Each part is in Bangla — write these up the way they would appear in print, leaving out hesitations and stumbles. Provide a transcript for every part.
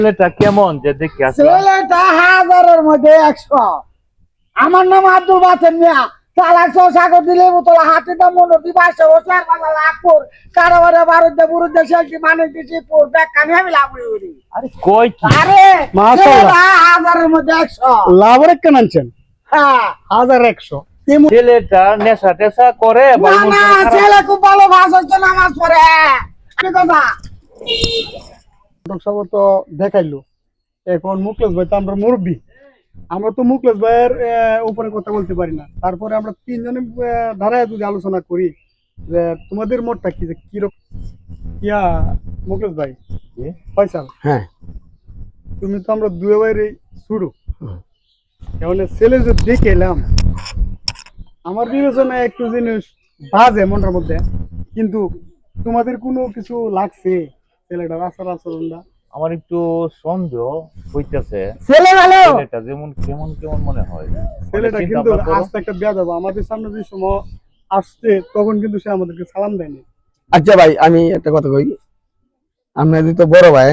ছেলেটা কেমন যে দেখি ছেলেটা 1000-এর মধ্যে 100। আমার নাম আব্দুল বাতেন মিয়া। চালাকশো সাগর দিলে বোতলা হাতিটা মনোটি বাসে বসে আর বাংলা লাভপুর কারবারে বারুদে বুরুদে শেলকি মানে দিছি পুর ব্যাখ্যানি আমি লাভুরি উড়ি। আরে কই কি আরে মাশাআল্লাহ 1000-এর মধ্যে 100। লাভরে কেন আনছেন? হ্যাঁ 1100। ছেলেটা নেশা টেশা করে না ছেলে খুব ভালো ভাষা নামাজ পড়ে। কি কথা সব তো দেখাইলো। এখন মুকলেশ ভাই তো আমরা মুরব্বী, আমরা তো মুকলেশ ভাইয়ের উপরে কথা বলতে পারি না। তারপরে আমরা তিনজনে ধারায় যদি আলোচনা করি যে তোমাদের মোটটা কি যে কিরকম ইয়া মুকলেশ ভাই ফয়সাল, হ্যাঁ তুমি তো আমরা দুই ভাইয়ের শুরু এখন ছেলে যে দেখে এলাম আমার বিবেচনায় একটু জিনিস বাজে মনের মধ্যে, কিন্তু তোমাদের কোনো কিছু লাগছে ছেলেটার আচার আচরণটা? আমার একটু সন্দেহ হইতেছে ছেলে ভালো ছেলেটা যেমন কেমন কেমন মনে হয়। ছেলেটা চিন্তা কিন্তু ভাবনা করো। আস্তে একটা বিয়া দেবো আমাদের সামনে যে সময় আসছে তখন কিন্তু সে আমাদেরকে সালাম দেয়নি। আচ্ছা ভাই আমি একটা কথা কই, আপনাদের তো বড় ভাই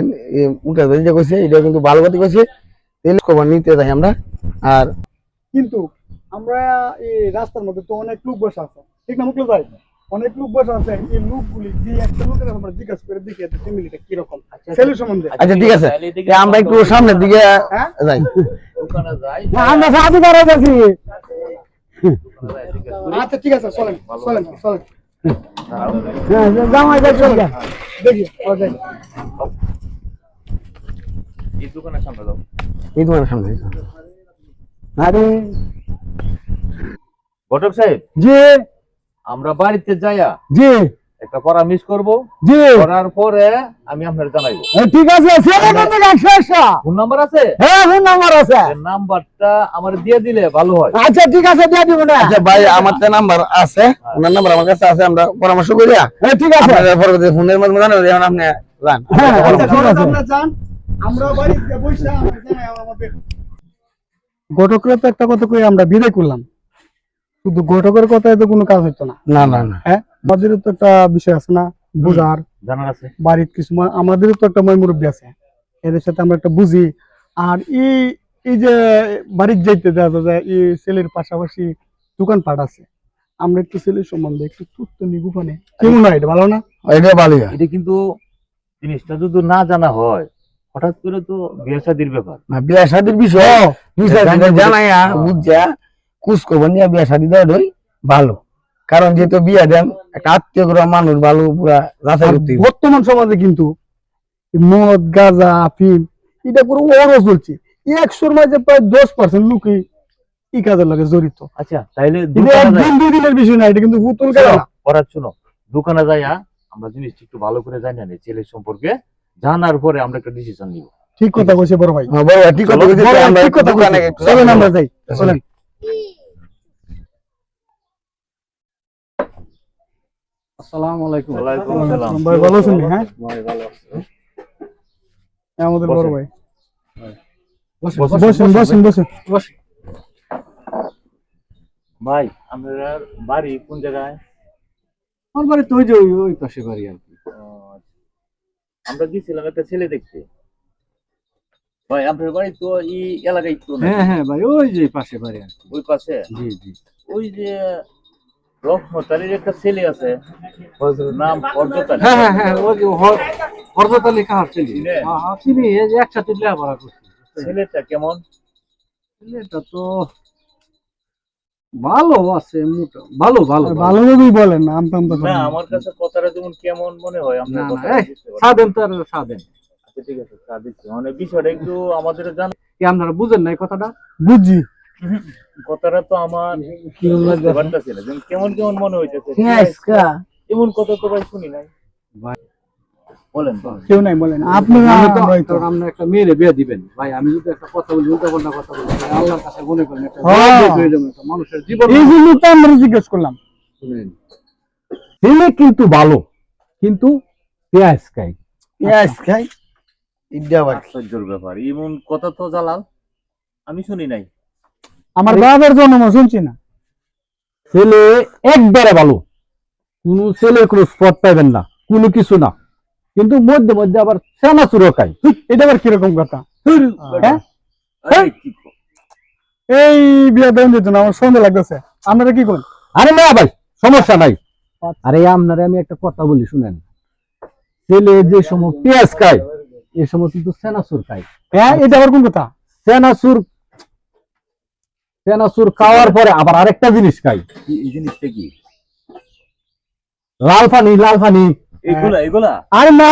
উঠে যে কইছে এটা কিন্তু ভালো কথা কইছে, তেল খবর নিতে যাই আমরা। আর কিন্তু আমরা এই রাস্তার মধ্যে তো অনেক লোক বসে আছে, ঠিক না মুকলেশ ভাই? অনেক লোক বসে আছে, এই লোকগুলি যে একটা লোকের আমরা জিজ্ঞাসা করে দেখি একটা ফ্যামিলিটা কিরকম ছেলে সম্বন্ধে। আচ্ছা ঠিক আছে, তাহলে এদিকে আমরা একটু সামনের দিকে হ্যাঁ যাই। দোকানে যাই। আমরা সাথে করে গেছি। আচ্ছা ঠিক আছে, চলেন চলেন চলেন জামাই দেখো দেখি ও যাই। এই দোকানের সামনে যাও। এই তোমার সামনে। আরে ঘটক সাহেব, জি আমরা বাড়িতে যাইয়া জি একটা পরামর্শ করব, জি করার পরে আমি আপনার জানাইবো। ঠিক আছে ছেলে কিন্তু 100। ফোন নাম্বার আছে? হ্যাঁ ফোন নাম্বার আছে। এই নাম্বারটা আমার দিয়ে দিলে ভালো হয়। আচ্ছা ঠিক আছে দিয়ে দিব না। আচ্ছা ভাই আমার তো নাম্বার আছে, ওনার নাম্বার আমার কাছে আছে, আমরা পরামর্শ করিয়া ঠিক আছে আপনাদের পরবর্তী ফোনের মাধ্যমে জানাবো, এখন আপনি যান। হ্যাঁ আচ্ছা, ঠিক আছে। আপনারা যান, আমরা বাড়িতে বসে আমরা জানাই আমাদের ঘটকের তো একটা কথা কই আমরা বিদায় করলাম, শুধু ঘটকের কথায় তো কোনো কাজ হইতো না। না না না হ্যাঁ আমাদেরও তো একটা বিষয় আছে না বুঝার, জানার আছে। বাড়ির কিছু আমাদেরও তো একটা মই মুরব্বী আছে, এদের সাথে আমরা একটা বুঝি। আর এই এই যে বাড়ির যাইতে দেখা যায় এই ছেলের পাশাপাশি দোকানপাট আছে, আমরা একটু ছেলের সম্বন্ধে একটু তথ্য নিব মানে কেমন হয়, এটা ভালো না? এটা ভালোই। এটা কিন্তু জিনিসটা যদি না জানা হয় হঠাৎ করে তো বিয়ে শাদীর ব্যাপার। বিয়া শাদির বিষয় জানাইয়া বুঝা কুচ করবেন নিয়ে বিয়া শাদি দেওয়াই ভালো, কারণ যেহেতু বিয়া দেন একটা আত্মীয় করা মানুষ ভালো পুরা যাচাই আর করতে হবে। বর্তমান সমাজে কিন্তু মদ গাঁজা আফিম এটা পুরো ওরও চলছে, 100-র মাঝে প্রায় 10% লোকই এই কাজের লাগে জড়িত। আচ্ছা তাইলে এটা দোকানে যাই। একদিন দুই দিনের বিষয় না, এটা কিন্তু পুতুল খেলা না। পড়ার শুনো, দোকানে যাইয়া আমরা জিনিসটা একটু ভালো করে জানি না ছেলের সম্পর্কে, জানার পরে আমরা একটা ডিসিশন নিব। ঠিক কথা কইছে বড় ভাই, হ্যাঁ বড় ভাই, ঠিক কথা বলছিস, বড় ভাই, আমরা ঠিক কথা দোকানে কইছে। একটু চলেন যাবো। আমরা যাই, চলেন। আসসালামু আলাইকুম। ওয়ালাইকুম আসসালাম। ভাই ভালো আছেন? হ্যাঁ ভাই ভালো আছি। আমাদের বড় ভাই, বসেন বসেন বসেন বসেন। বসেন। ভাই আমাদের বাড়ি কোন জায়গায়? আমার বাড়ি তো ওই যে ওই পাশে বাড়ি আর কি। আমরা গেছিলাম একটা ছেলে দেখতে। ভাই আপনার বাড়ি তো এই এলাকায় তো না? হ্যাঁ হ্যাঁ ভাই ওই যে পাশে বাড়ি আর কি। ওই পাশে জি জি। ওই যে রহমতালির একটা ছেলে আছে, নাম অর্জতালি। হ্যাঁ হ্যাঁ হ্যাঁ ওই যে হরজতালি কাহার ছেলে। চিনে? হ্যাঁ চিনি, এই যে একসাথে লেখাপড়া করছি। ছেলেটা কেমন? ছেলেটা তো ভালো আছে, মোটা ভালো ভালো ভালো ভাবেই বলেন না, আমতা আমতা না করেন না। আমার কাছে কথাটা যেমন কেমন মনে হয় না আপনার না কথা এই সাদেন তো আর সাদেন। আচ্ছা ঠিক আছে চা দিচ্ছি, মানে বিষয়টা একটু আমাদের জান। কি আপনারা বুঝেন না এই কথাটা? বুঝছি কথাটা তো আমার বুঝতে পারতেছি না, যেমন কেমন কেমন মনে হইতেছে। এমন কথা তো ভাই শুনি নাই। ভাই বলেন বলেন। কেউ নাই বলেন আপনি আমি তো আমরাই তো। কারণ আপনি একটা মেয়েরে বিয়ে দিবেন ভাই, আমি যদি একটা কথা বলি উল্টা পাল্টা কথা বলি তাহলে আল্লাহর কাছে মনে করেন একটা হ্যাঁ। বিয়ে হয়ে যাবে, একটা মানুষের জীবন। এই জন্য তো আমরা জিজ্ঞেস করলাম। শুনেন, ছেলে কিন্তু ভালো কিন্তু পেঁয়াজ খাই। পেঁয়াজ খাই এটা আবার আশ্চর্যের ব্যাপার, এমন কথা তো জালাল আমি শুনি নাই। আমার বাবার জন্ম শুনছি না। ছেলে একবারে ভালো, কোনো ছেলে কোনো স্পট পাইবেন না, কোনো কিছু না। কিন্তু মধ্যে মধ্যে আবার চানাচুরও খাই। এটা আবার কিরকম কথা? হ্যাঁ? আরে কি কও? এই বিয়া দেন যেত না, আমার সন্দেহ লাগতেছে। আপনারা কি করেন? আরে না ভাই, সমস্যা নাই। আরে আপনারে আমি একটা কথা বলি শুনেন, ছেলে যে সময় পেঁয়াজ খায় এই সময় কিন্তু চানাচুর খায়। হ্যাঁ, এটা আবার কোন কথা? চানাচুর খাওয়ার পরে আবার আরেকটা জিনিস খাই, এই জিনিসটা কি? লাল পানি। এগুলা আরে না,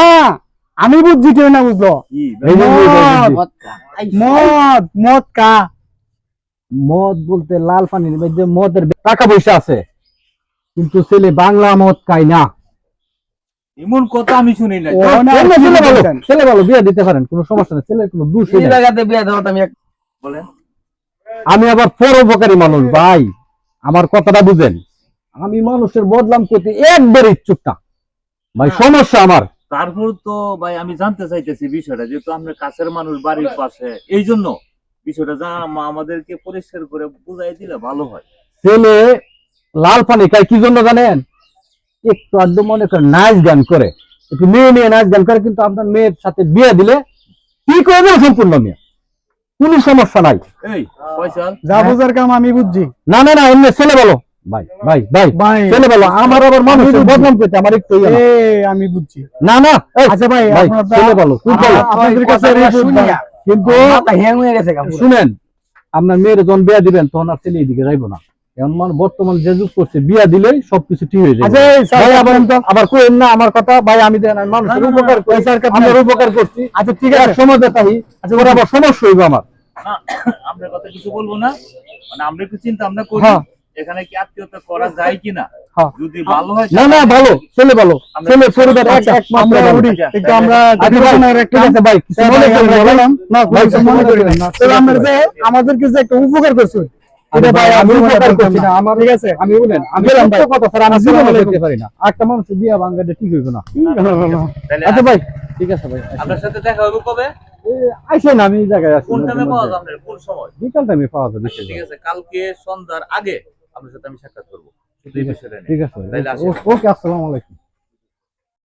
আমি বুঝছি কেউ না বুঝলো। কি? এই যে মদ কা মদ বলতে লাল পানির মধ্যে মদের টাকা পয়সা আছে, কিন্তু ছেলে বাংলা মদ খায় না। এমন কথা আমি শুনি নাই। ও না, ছেলে ভালো বিয়ে দিতে পারেন, কোনো সমস্যা নেই, ছেলের কোনো দোষ এই নেই। জায়গাতে বিয়া দেওয়াটা আমি বলেন। আমি আবার পরোপকারী মানুষ ভাই, আমার কথাটা বুঝেন। আমি মানুষের বদনাম করতে একবার ইচ্ছুক না ভাই, সমস্যা আমার। তারপর তো ভাই আমি জানতে চাইতেছি বিষয়টা, যেহেতু আমরা কাছের মানুষ, বাড়ির পাশে, এই জন্য বিষয়টা আমাদেরকে পরিষ্কার করে বুঝাই দিলে ভালো হয়। ছেলে লাল পানি খায় কি জন্য জানেন? একটু আধটু মনে করে নাচ গান করে, একটু মেয়ে নাচ গান করে, কিন্তু আপনার মেয়ের সাথে বিয়ে দিলে কি করবে সম্পূর্ণ মেয়ে, কোনো সমস্যা নাই। এই ফয়সাল, যা বুঝার কাম আমি বুঝছি। না এমনি ছেলে বলো ভাই, ছেলে বলো, আমার আবার মানুষের বদনাম করতে আমার একটু ইয়ে না। আমি বুঝছি। এই, আচ্ছা ভাই, ছেলে বলো, তুই বলো। আপনাদের কাছে শুনিয়া কিন্তু মাথা হ্যাং হয়ে গেছে গা পুরো। শুনেন, আপনার মেয়ের যখন বিয়া দিবেন তখন আর ছেলে এদিকে যাইবো না। এখন বর্তমান যে যুগ করছে, বিয়া দিলেই সবকিছু ঠিক হয়ে যাবে। আচ্ছা, এই স্যার, ভাই, আবার কইেন না আমার কথা ভাই, আমি দেন মানুষের উপকার করি, আমার উপকার করছি। আচ্ছা ঠিক আছে, সময় দেখাই, আচ্ছা ওরা আবার সমস্যা হইব আমার। না, আমরা কথা কিছু বলবো না, মানে আমরা একটু চিন্তা ভাবনা করি হ্যাঁ। এখানে কি আত্মীয়তা করা যায় কিনা। হ্যাঁ। যদি ভালো হয় না ভালো, ছেলে ভালো, ছেলে পরিবার একমাত্র আমরা ভালো। উঠি। একটু আমরা আচ্ছা ভাই, ঠিক আছে ভাই, কিছু মনে করেন না ভাই। না, ভাই, কিছু মনে করি না। তবে আমরা যে আমাদেরকে যে একটা উপকার করছো, আরে ভাই, আমি উপকার করছি না, আমার ঠিক আছে। আমি বলেন, আমি গেলাম ভাই। সত্য কথা স্যার, আমি আসসালামু জীবনে আলাইকুম। করতে পারি না। একটা মানুষের বিয়া ভাঙাটা ঠিক হইব না। তাহলে আচ্ছা ভাই, ঠিক আছে ভাই, আপনার সাথে দেখা হবে কবে? আইসেন, আমি এই জায়গায় আছি। কোন টাইমে পাওয়া যাবে? কোন সময়? বিকাল টাইমে পাওয়া যাবে। ঠিক আছে, কালকে সন্ধ্যার আগে আপনার সাথে আমি সাক্ষাৎ করবো শুধু এই বিষয়টা নিয়ে। ঠিক আছে, তাইলে আসেন। ওকে, আসসালামু আলাইকুম।